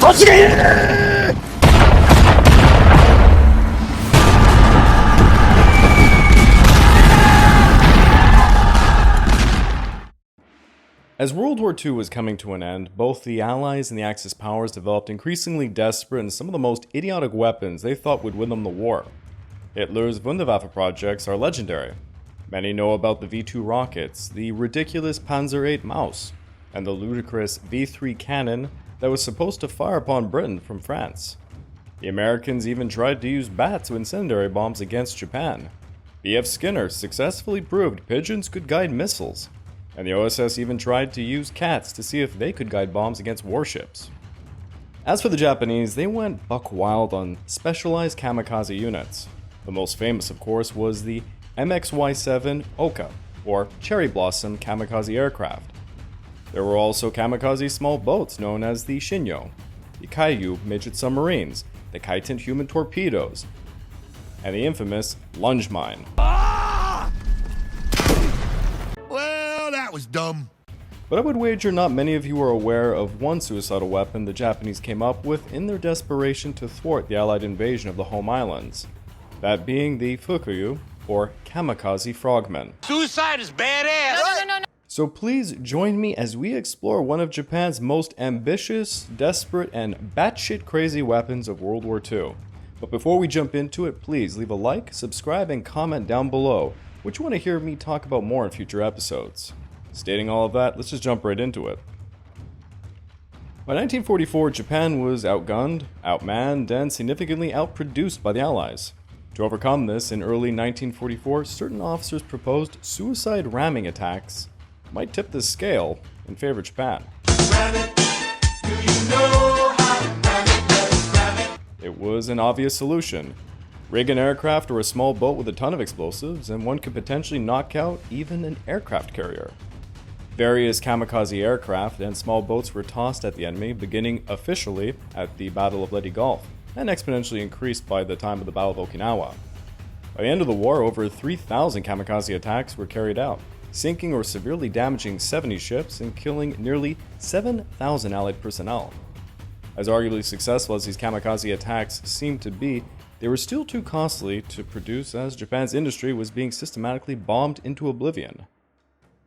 As World War II was coming to an end, both the Allies and the Axis powers developed increasingly desperate and some of the most idiotic weapons they thought would win them the war. Hitler's Wunderwaffe projects are legendary. Many know about the V2 rockets, the ridiculous Panzer VIII Maus, and the ludicrous V3 cannon that was supposed to fire upon Britain from France. The Americans even tried to use bats with incendiary bombs against Japan. B.F. Skinner successfully proved pigeons could guide missiles, and the OSS even tried to use cats to see if they could guide bombs against warships. As for the Japanese, they went buck wild on specialized kamikaze units. The most famous, of course, was the MXY-7 Oka, or Cherry Blossom kamikaze aircraft. There were also kamikaze small boats known as the Shinyo, the Kaiju midget submarines, the Kaiten human torpedoes, and the infamous lunge mine. Well, that was dumb. But I would wager not many of you are aware of one suicidal weapon the Japanese came up with in their desperation to thwart the Allied invasion of the home islands. That being the Fukuryū, or Kamikaze Frogmen. Suicide is badass! No. So please join me as we explore one of Japan's most ambitious, desperate, and batshit crazy weapons of World War II. But before we jump into it, please leave a like, subscribe, and comment down below what you want to hear me talk about more in future episodes. Stating all of that, let's just jump right into it. By 1944, Japan was outgunned, outmanned, and significantly outproduced by the Allies. To overcome this, in early 1944, certain officers proposed suicide ramming attacks might tip the scale in favor of Japan. It was an obvious solution. Rig an aircraft or a small boat with a ton of explosives, and one could potentially knock out even an aircraft carrier. Various kamikaze aircraft and small boats were tossed at the enemy, beginning officially at the Battle of Leyte Gulf, and exponentially increased by the time of the Battle of Okinawa. By the end of the war, over 3,000 kamikaze attacks were carried out, sinking or severely damaging 70 ships and killing nearly 7,000 Allied personnel. As arguably successful as these kamikaze attacks seemed to be, they were still too costly to produce as Japan's industry was being systematically bombed into oblivion.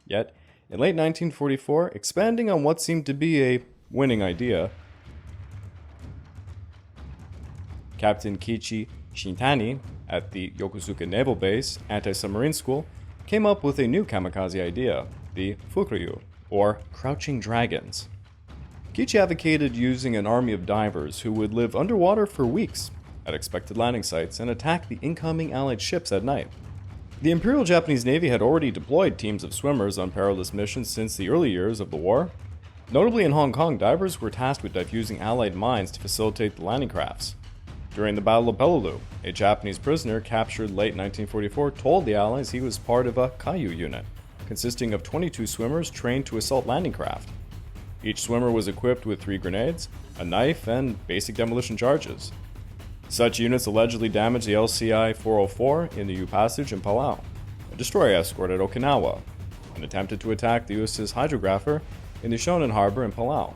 Yet, in late 1944, expanding on what seemed to be a winning idea, Captain Kichchi Shintani at the Yokosuka Naval Base Anti-Submarine School came up with a new kamikaze idea, the Fukuryū, or Crouching Dragons. Kichchi advocated using an army of divers who would live underwater for weeks at expected landing sites and attack the incoming Allied ships at night. The Imperial Japanese Navy had already deployed teams of swimmers on perilous missions since the early years of the war. Notably in Hong Kong, divers were tasked with defusing Allied mines to facilitate the landing crafts. During the Battle of Peleliu, a Japanese prisoner captured late 1944 told the Allies he was part of a Kaiju unit, consisting of 22 swimmers trained to assault landing craft. Each swimmer was equipped with 3 grenades, a knife, and basic demolition charges. Such units allegedly damaged the LCI-404 in the U Passage in Palau, a destroyer escort at Okinawa, and attempted to attack the USS Hydrographer in the Shonan Harbor in Palau.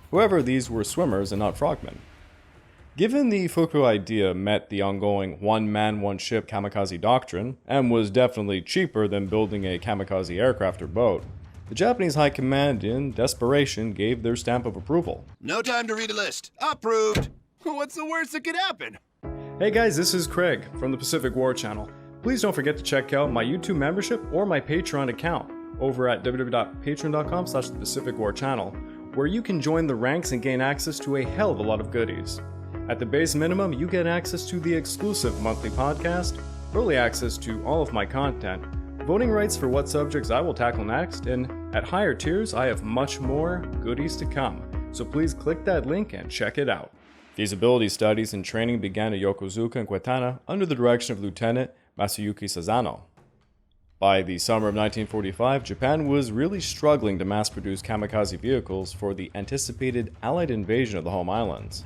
However, these were swimmers and not frogmen. Given the Fukuryū idea met the ongoing one-man, one-ship kamikaze doctrine, and was definitely cheaper than building a kamikaze aircraft or boat, the Japanese High Command, in desperation, gave their stamp of approval. No time to read a list. Approved. What's the worst that could happen? Hey guys, this is Craig from the Pacific War Channel. Please don't forget to check out my YouTube membership or my Patreon account over at www.patreon.com/thepacificwarchannel, where you can join the ranks and gain access to a hell of a lot of goodies. At the base minimum, you get access to the exclusive monthly podcast, early access to all of my content, voting rights for what subjects I will tackle next, and at higher tiers, I have much more goodies to come. So please click that link and check it out. Feasibility studies and training began at Yokosuka and Quetana under the direction of Lieutenant Masayuki Sazano. By the summer of 1945, Japan was really struggling to mass-produce kamikaze vehicles for the anticipated Allied invasion of the home islands.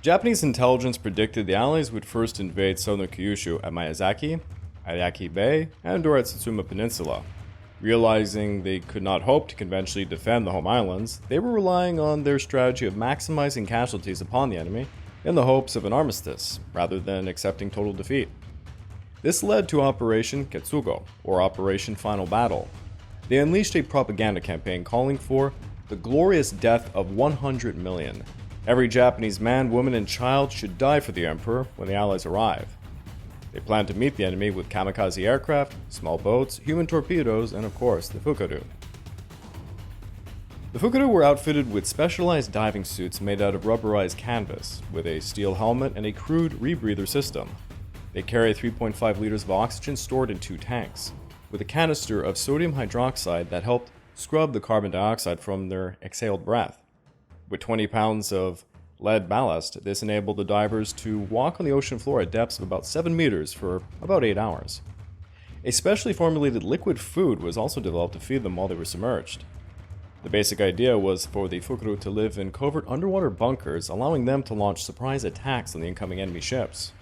Japanese intelligence predicted the Allies would first invade southern Kyushu at Miyazaki, Ayaki Bay, and or at Satsuma Peninsula. Realizing they could not hope to conventionally defend the home islands, they were relying on their strategy of maximizing casualties upon the enemy in the hopes of an armistice, rather than accepting total defeat. This led to Operation Ketsugo, or Operation Final Battle. They unleashed a propaganda campaign calling for the glorious death of 100 million. Every Japanese man, woman, and child should die for the Emperor when the Allies arrive. They planned to meet the enemy with kamikaze aircraft, small boats, human torpedoes, and of course, the Fukuryū. The Fukuryū were outfitted with specialized diving suits made out of rubberized canvas, with a steel helmet and a crude rebreather system. They carry 3.5 liters of oxygen stored in 2 tanks, with a canister of sodium hydroxide that helped scrub the carbon dioxide from their exhaled breath. With 20 pounds of lead ballast, this enabled the divers to walk on the ocean floor at depths of about 7 meters for about 8 hours. A specially formulated liquid food was also developed to feed them while they were submerged. The basic idea was for the Fukuryū to live in covert underwater bunkers, allowing them to launch surprise attacks on the incoming enemy ships.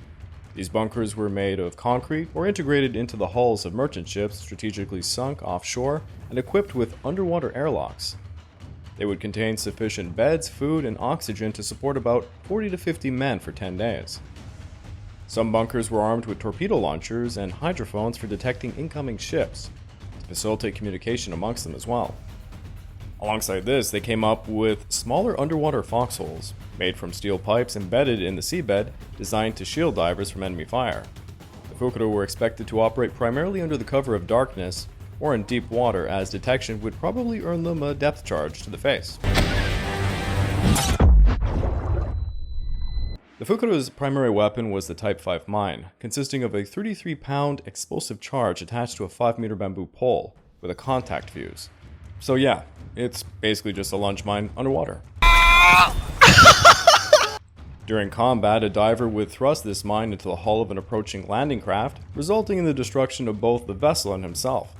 These bunkers were made of concrete or integrated into the hulls of merchant ships strategically sunk offshore and equipped with underwater airlocks. They would contain sufficient beds, food, and oxygen to support about 40 to 50 men for 10 days. Some bunkers were armed with torpedo launchers and hydrophones for detecting incoming ships, to facilitate communication amongst them as well. Alongside this, they came up with smaller underwater foxholes, made from steel pipes embedded in the seabed, designed to shield divers from enemy fire. The Fukuryū were expected to operate primarily under the cover of darkness, or in deep water, as detection would probably earn them a depth charge to the face. The Fukuryū's primary weapon was the Type 5 mine, consisting of a 33-pound explosive charge attached to a 5-meter bamboo pole with a contact fuse. So yeah, it's basically just a lunge mine underwater. During combat, a diver would thrust this mine into the hull of an approaching landing craft, resulting in the destruction of both the vessel and himself.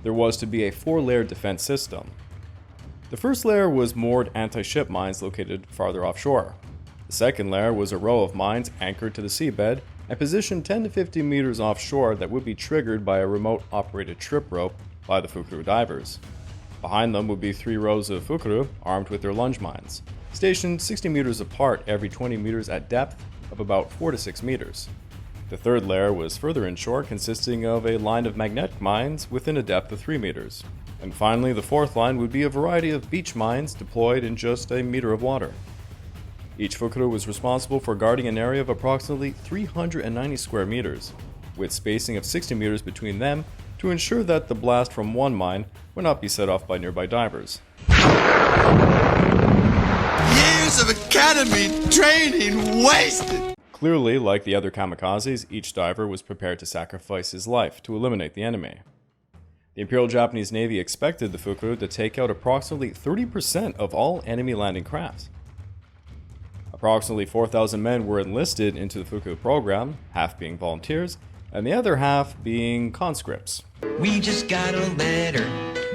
There was to be a 4-layer defense system. The first layer was moored anti-ship mines located farther offshore. The second layer was a row of mines anchored to the seabed and positioned 10 to 15 meters offshore that would be triggered by a remote-operated trip rope by the Fukuryū divers. Behind them would be 3 rows of Fukuryū armed with their lunge mines, stationed 60 meters apart every 20 meters at depth of about 4 to 6 meters. The third layer was further inshore, consisting of a line of magnetic mines within a depth of 3 meters. And finally, the fourth line would be a variety of beach mines deployed in just a meter of water. Each Fukuryū was responsible for guarding an area of approximately 390 square meters, with spacing of 60 meters between them to ensure that the blast from one mine would not be set off by nearby divers. Years of academy training wasted! Clearly, like the other kamikazes, each diver was prepared to sacrifice his life to eliminate the enemy. The Imperial Japanese Navy expected the Fukuryū to take out approximately 30% of all enemy landing crafts. Approximately 4,000 men were enlisted into the Fukuryū program, half being volunteers, and the other half being conscripts. We just got a letter,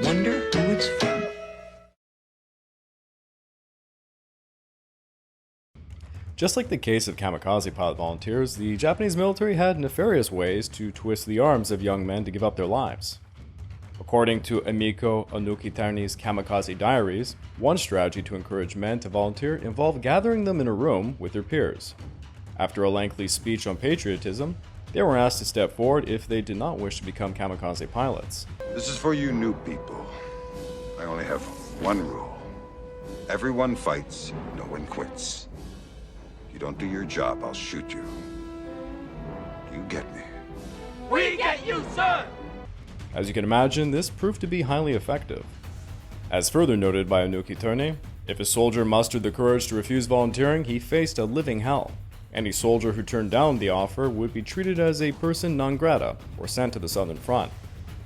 wonder who it's from. Just like the case of kamikaze pilot volunteers, the Japanese military had nefarious ways to twist the arms of young men to give up their lives. According to Emiko Onukitani's Kamikaze Diaries, one strategy to encourage men to volunteer involved gathering them in a room with their peers. After a lengthy speech on patriotism, they were asked to step forward if they did not wish to become kamikaze pilots. This is for you new people. I only have one rule. Everyone fights, no one quits. If you don't do your job, I'll shoot you. You get me? We get you, sir! As you can imagine, this proved to be highly effective. As further noted by Onukitani, if a soldier mustered the courage to refuse volunteering, he faced a living hell. Any soldier who turned down the offer would be treated as a person non grata or sent to the Southern Front,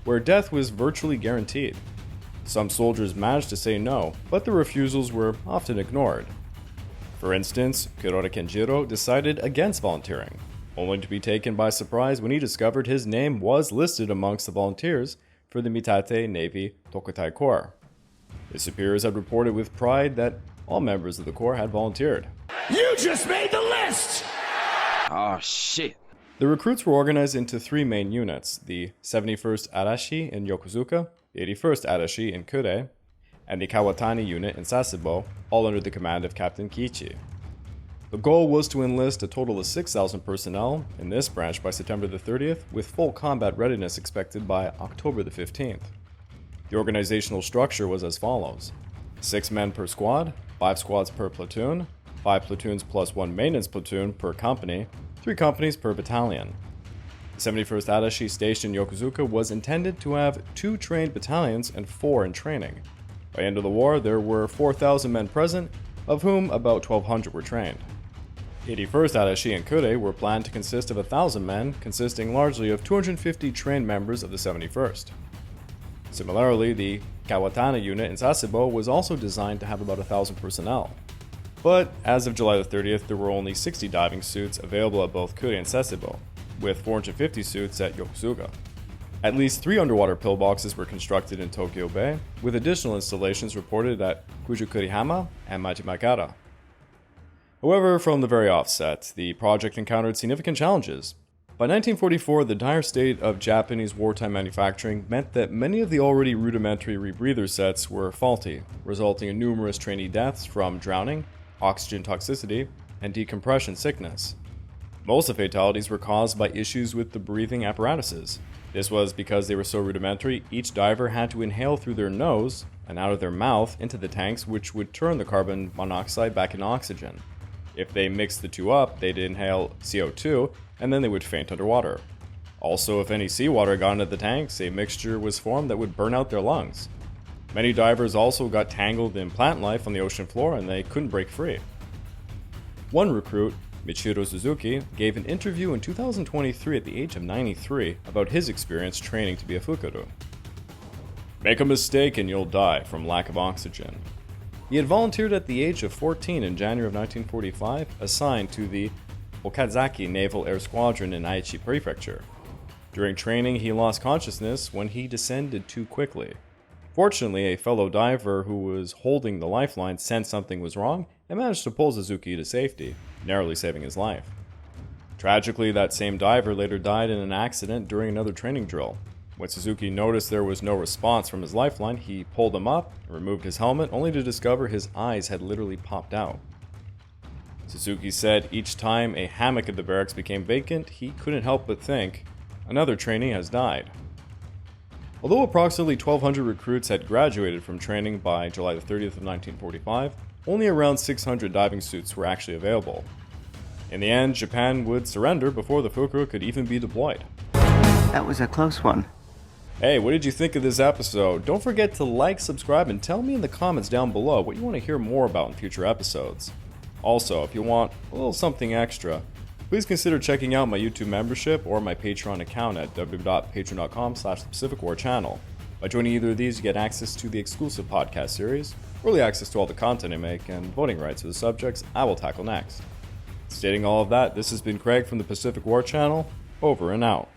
where death was virtually guaranteed. Some soldiers managed to say no, but the refusals were often ignored. For instance, Kurota Kenjiro decided against volunteering, only to be taken by surprise when he discovered his name was listed amongst the volunteers for the Mitate Navy Tokutai Corps. His superiors had reported with pride that all members of the Corps had volunteered. You just made the list! Oh, shit. The recruits were organized into 3 main units, the 71st Arashi in Yokosuka, the 81st Adachi in Kure, and the Kawatani unit in Sasebo, all under the command of Captain Kichchi. The goal was to enlist a total of 6,000 personnel in this branch by September the 30th, with full combat readiness expected by October the 15th. The organizational structure was as follows: 6 men per squad, 5 squads per platoon, 5 platoons plus 1 maintenance platoon per company, 3 companies per battalion. The 71st Adachi station in Yokosuka was intended to have 2 trained battalions and 4 in training. By the end of the war, there were 4,000 men present, of whom about 1,200 were trained. 81st Adachi and Kure were planned to consist of 1,000 men, consisting largely of 250 trained members of the 71st. Similarly, the Kawatani unit in Sasebo was also designed to have about 1,000 personnel. But as of July the 30th, there were only 60 diving suits available at both Kure and Sasebo, with 450 suits at Yokosuka. At least 3 underwater pillboxes were constructed in Tokyo Bay, with additional installations reported at Kujukurihama and Majimakara. However, from the very offset, the project encountered significant challenges. By 1944, the dire state of Japanese wartime manufacturing meant that many of the already rudimentary rebreather sets were faulty, resulting in numerous trainee deaths from drowning, oxygen toxicity, and decompression sickness. Most of the fatalities were caused by issues with the breathing apparatuses. This was because they were so rudimentary, each diver had to inhale through their nose and out of their mouth into the tanks, which would turn the carbon monoxide back into oxygen. If they mixed the two up, they'd inhale CO2, and then they would faint underwater. Also, if any seawater got into the tanks, a mixture was formed that would burn out their lungs. Many divers also got tangled in plant life on the ocean floor, and they couldn't break free. One recruit, Michiro Suzuki, gave an interview in 2023 at the age of 93 about his experience training to be a Fukuryū. "Make a mistake and you'll die from lack of oxygen." He had volunteered at the age of 14 in January of 1945, assigned to the Okazaki Naval Air Squadron in Aichi Prefecture. During training, he lost consciousness when he descended too quickly. Fortunately, a fellow diver who was holding the lifeline sensed something was wrong and managed to pull Suzuki to safety, narrowly saving his life. Tragically, that same diver later died in an accident during another training drill. When Suzuki noticed there was no response from his lifeline, he pulled him up and removed his helmet, only to discover his eyes had literally popped out. Suzuki said each time a hammock at the barracks became vacant, he couldn't help but think, another trainee has died. Although approximately 1,200 recruits had graduated from training by July the 30th of 1945, only around 600 diving suits were actually available. In the end, Japan would surrender before the Fukuryū could even be deployed. That was a close one. Hey, what did you think of this episode? Don't forget to like, subscribe, and tell me in the comments down below what you want to hear more about in future episodes. Also, if you want a little something extra, please consider checking out my YouTube membership or my Patreon account at www.patreon.com/thepacificwarchannel. By joining either of these, you get access to the exclusive podcast series, early access to all the content I make, and voting rights for the subjects I will tackle next. Stating all of that, this has been Craig from the Pacific War Channel, over and out.